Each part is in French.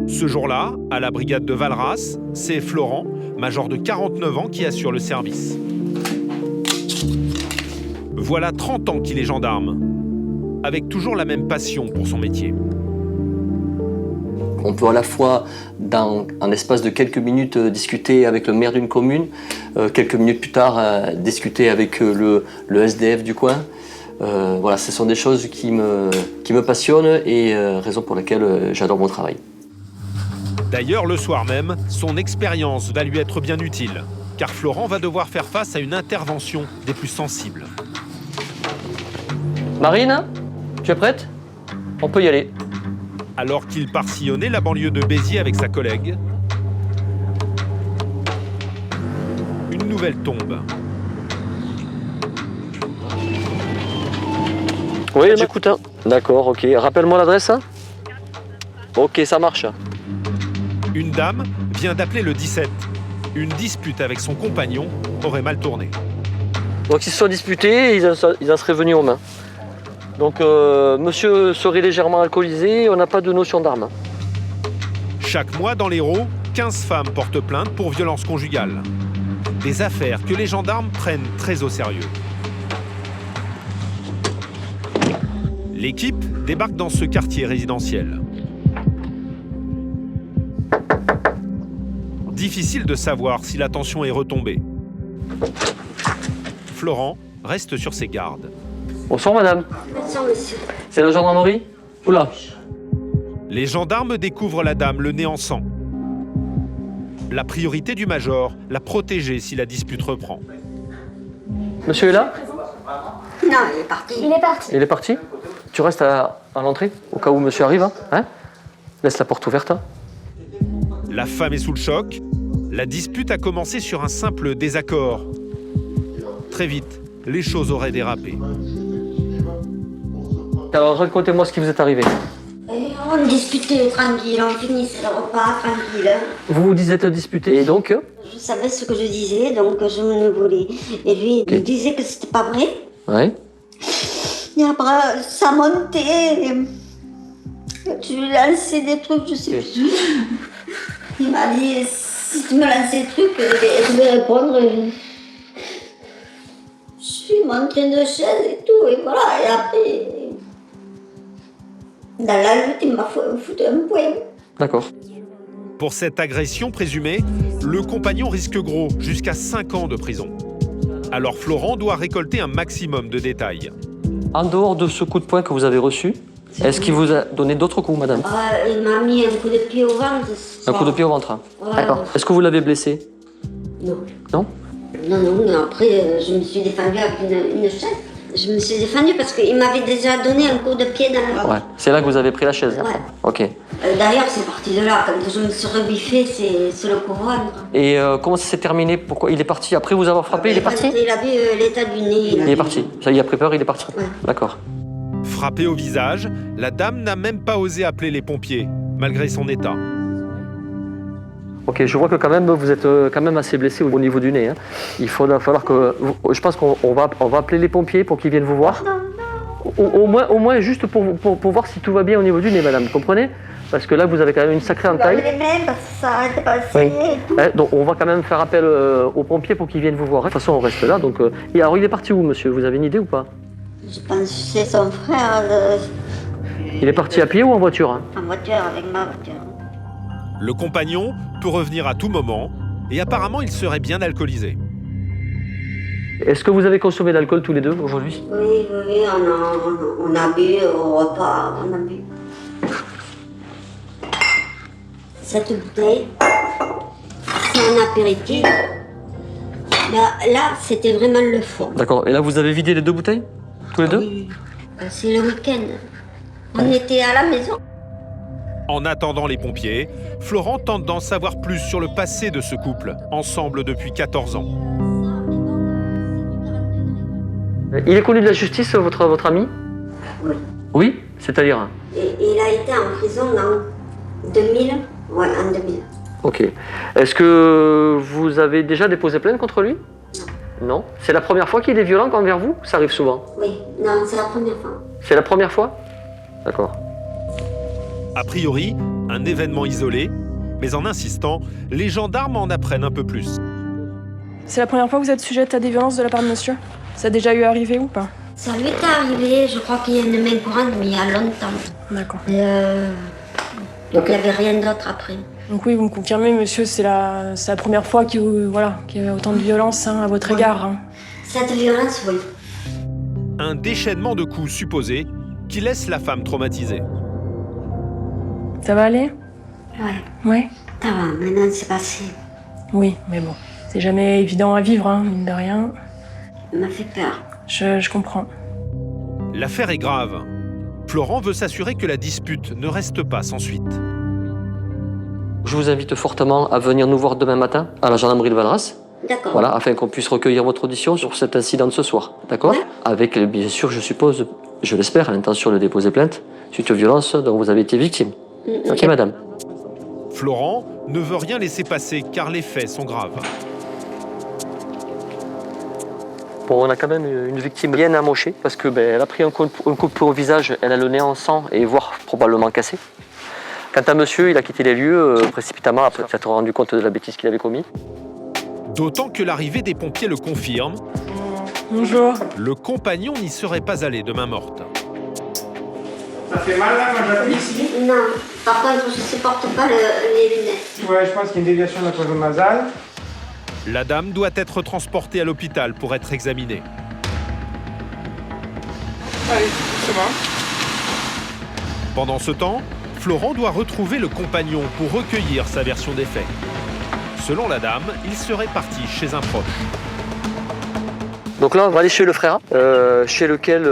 Ce jour-là, à la brigade de Valras, c'est Florent, major de 49 ans, qui assure le service. Voilà 30 ans qu'il est gendarme, avec toujours la même passion pour son métier. On peut à la fois, dans un espace de quelques minutes, discuter avec le maire d'une commune, quelques minutes plus tard, discuter avec le SDF du coin. Voilà, ce sont des choses qui me passionnent et raison pour laquelle j'adore mon travail. D'ailleurs, le soir même, son expérience va lui être bien utile, car Florent va devoir faire face à une intervention des plus sensibles. Marine, tu es prête? On peut y aller. Alors qu'il part sillonner la banlieue de Béziers avec sa collègue, une nouvelle tombe. Oui, j'écoute. D'accord, ok. Rappelle-moi l'adresse. Ok, ça marche. Une dame vient d'appeler le 17. Une dispute avec son compagnon aurait mal tourné. Donc ils se sont disputés et ils en seraient venus aux mains. Donc monsieur serait légèrement alcoolisé, on n'a pas de notion d'arme. Chaque mois dans l'Hérault, 15 femmes portent plainte pour violence conjugale. Des affaires que les gendarmes prennent très au sérieux. L'équipe débarque dans ce quartier résidentiel. Difficile de savoir si la tension est retombée. Florent reste sur ses gardes. Bonsoir madame. Bonsoir monsieur. C'est la gendarmerie? Oula. Les gendarmes découvrent la dame le nez en sang. La priorité du major, la protéger si la dispute reprend. Monsieur est là? Non, il est parti. Il est parti. Il est parti? Tu restes à l'entrée au cas où monsieur arrive, hein? Laisse la porte ouverte. La femme est sous le choc. La dispute a commencé sur un simple désaccord. Très vite, les choses auraient dérapé. Alors racontez-moi ce qui vous est arrivé. Et on discutait tranquille, on finissait le repas tranquille. Vous vous êtes disputé et donc? Je savais ce que je disais, donc je me voulais. Et lui, il me disait que c'était pas vrai. Oui. Et après, ça montait. Tu lui lançais des trucs, je sais plus. Il m'a dit, si tu me lançais des trucs, je vais répondre. Je suis montré une chaise et tout, et voilà. Et après, dans la lutte, il m'a foutu un poing. D'accord. Pour cette agression présumée, le compagnon risque gros, jusqu'à 5 ans de prison. Alors Florent doit récolter un maximum de détails. En dehors de ce coup de poing que vous avez reçu, est-ce qu'il vous a donné d'autres coups, madame? Il m'a mis un coup de pied au ventre. Un coup de pied au ventre? Ouais. D'accord. Est-ce que vous l'avez blessé? Non. Non? Non, mais après, je me suis défendue avec une chaise. Je me suis défendue parce qu'il m'avait déjà donné un coup de pied dans le ventre. Ouais. C'est là que vous avez pris la chaise? Ouais. Ok. D'ailleurs, c'est parti de là. Quand je me suis rebiffée, c'est le coup au ventre. Et comment ça s'est terminé? Pourquoi il est parti? Après vous avoir frappé, il est parti? Il a vu l'état du nez. Il est parti. Ça y a pris peur, il est parti. Ouais. D'accord. Frappée au visage, la dame n'a même pas osé appeler les pompiers, malgré son état. Ok, je vois que quand même vous êtes quand même assez blessé au niveau du nez. Hein. Il va falloir que... Je pense qu'on va appeler les pompiers pour qu'ils viennent vous voir. Au moins juste pour voir si tout va bien au niveau du nez, madame, comprenez? Parce que là, vous avez quand même une sacrée entaille. Les mains parce que ça arrête pas de saigner. Oui. Donc on va quand même faire appel aux pompiers pour qu'ils viennent vous voir. De toute façon, on reste là. Donc, et alors, il est parti où, monsieur? Vous avez une idée ou pas? Je pense que c'est son frère Il est parti à pied ou en voiture? Hein? en voiture, avec ma voiture. Le compagnon peut revenir à tout moment, et apparemment il serait bien alcoolisé. Est-ce que vous avez consommé de l'alcool tous les deux aujourd'hui? Oui, on a bu au repas, on a bu. Cette bouteille, c'est un apéritif. Là c'était vraiment le fond. D'accord. Et là, vous avez vidé les deux bouteilles? Tous les deux? Oui. C'est le week-end. On était à la maison. En attendant les pompiers, Florent tente d'en savoir plus sur le passé de ce couple, ensemble depuis 14 ans. Il est connu de la justice, votre ami? Oui. Oui? C'est-à-dire? Et il a été en prison en 2000. Ouais, en 2000. Ok. Est-ce que vous avez déjà déposé plainte contre lui? Non. Non? C'est la première fois qu'il est violent envers vous? Ça arrive souvent? Oui, non, c'est la première fois. C'est la première fois? D'accord. A priori, un événement isolé, mais en insistant, les gendarmes en apprennent un peu plus. C'est la première fois que vous êtes sujette à des violences de la part de monsieur? Ça a déjà eu arrivé ou pas? Ça lui est arrivé, je crois qu'il y a une main courante, mais il y a longtemps. D'accord. Donc il n'y avait rien d'autre après. Donc oui, vous me confirmez, monsieur, c'est la première fois qu'il y a autant de violence à votre égard. Hein. Cette violence, oui. Un déchaînement de coups supposés qui laisse la femme traumatisée. Ça va aller? Ouais. Ouais. Ça va, maintenant c'est passé. Oui, mais bon, c'est jamais évident à vivre, hein, mine de rien. Il m'a fait peur. Je comprends. L'affaire est grave. Florent veut s'assurer que la dispute ne reste pas sans suite. Je vous invite fortement à venir nous voir demain matin à la gendarmerie de Valras. D'accord. Voilà, afin qu'on puisse recueillir votre audition sur cet incident de ce soir. D'accord? Ouais. Avec, bien sûr, je suppose, je l'espère, l'intention de déposer plainte suite aux violences dont vous avez été victime. Ok, madame? Florent ne veut rien laisser passer car les faits sont graves. Bon, on a quand même une victime bien amochée parce que elle a pris un coup au visage, elle a le nez en sang et voire probablement cassé. Quant à monsieur, il a quitté les lieux précipitamment après s'être rendu compte de la bêtise qu'il avait commise. D'autant que l'arrivée des pompiers le confirme, Bonjour. le compagnon n'y serait pas allé de main morte. Ça fait mal là quand j'appuie ici? Non, par contre, je ne supporte pas les lunettes. Ouais, je pense qu'il y a une déviation de la cloison nasale. La dame doit être transportée à l'hôpital pour être examinée. Allez, c'est bon. Pendant ce temps, Florent doit retrouver le compagnon pour recueillir sa version des faits. Selon la dame, il serait parti chez un proche. Donc là, on va aller chez le frère, chez lequel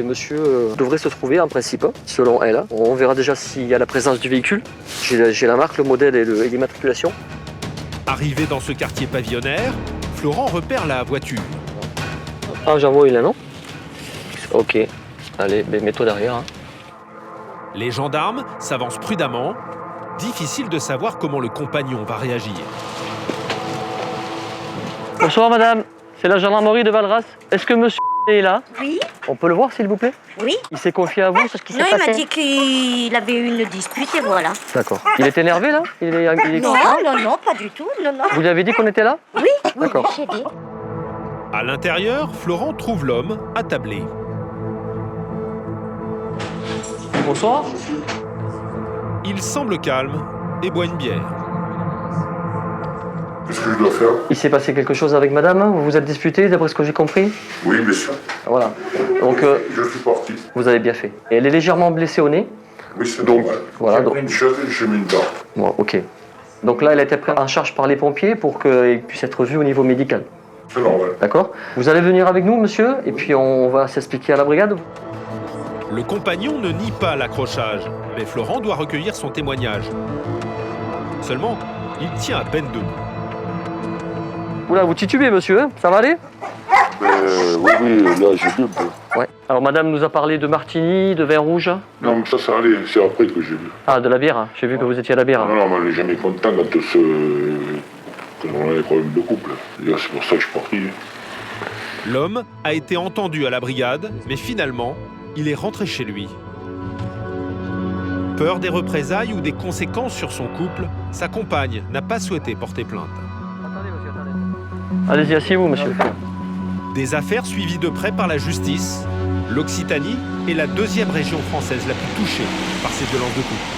monsieur devrait se trouver en principe, selon elle. On verra déjà s'il y a la présence du véhicule. J'ai la marque, le modèle et l'immatriculation. Arrivé dans ce quartier pavillonnaire, Florent repère la voiture. Ah, j'en vois une là, non? Ok. Allez, mets-toi derrière. Hein. Les gendarmes s'avancent prudemment. Difficile de savoir comment le compagnon va réagir. Bonsoir madame, c'est la gendarmerie de Valras. Est-ce que monsieur est là? Oui, On peut le voir s'il vous plaît? oui. Il s'est confié à vous, c'est ce qui s'est Non, il passé? m'a dit qu'il avait eu une dispute et voilà. D'accord. Il est énervé là? Il est- Non, non, non, pas du tout. Non, non. Vous lui avez dit qu'on était là? Oui, oui, D'accord. j'ai dit. À l'intérieur, Florent trouve l'homme attablé. Bonsoir. Il semble calme et boit une bière. Qu'est-ce que je dois faire? Il s'est passé quelque chose avec madame? Vous vous êtes disputé d'après ce que j'ai compris? Oui, bien sûr. Voilà. Donc Je suis parti. vous avez bien fait. Et elle est légèrement blessée au nez? Oui, c'est Donc, normal. voilà, J'ai donc- pris une chaise et j'ai mis une dent. Bon, ok. Donc là, elle a été prise en charge par les pompiers pour qu'elle puisse être vue au niveau médical. C'est normal. D'accord? Vous allez venir avec nous, monsieur, et puis on va s'expliquer à la brigade. Le compagnon ne nie pas l'accrochage, mais Florent doit recueillir son témoignage. Seulement, il tient à peine debout. Oula, vous titubez, monsieur, hein? Ça va aller? Oui, là, j'ai vu un peu. Ouais. Alors, madame nous a parlé de martini, de vin rouge. Non, mais ça allait. C'est après que j'ai vu. Ah, de la bière. Hein. J'ai vu que vous étiez à la bière. Non, non, mais on n'est jamais content quand on a des problèmes de couple. Et là, c'est pour ça que je suis parti. L'homme a été entendu à la brigade, mais finalement, il est rentré chez lui. Peur des représailles ou des conséquences sur son couple, sa compagne n'a pas souhaité porter plainte. Allez-y, asseyez-vous, monsieur. Des affaires suivies de près par la justice, l'Occitanie est la deuxième région française la plus touchée par ces violences de couple.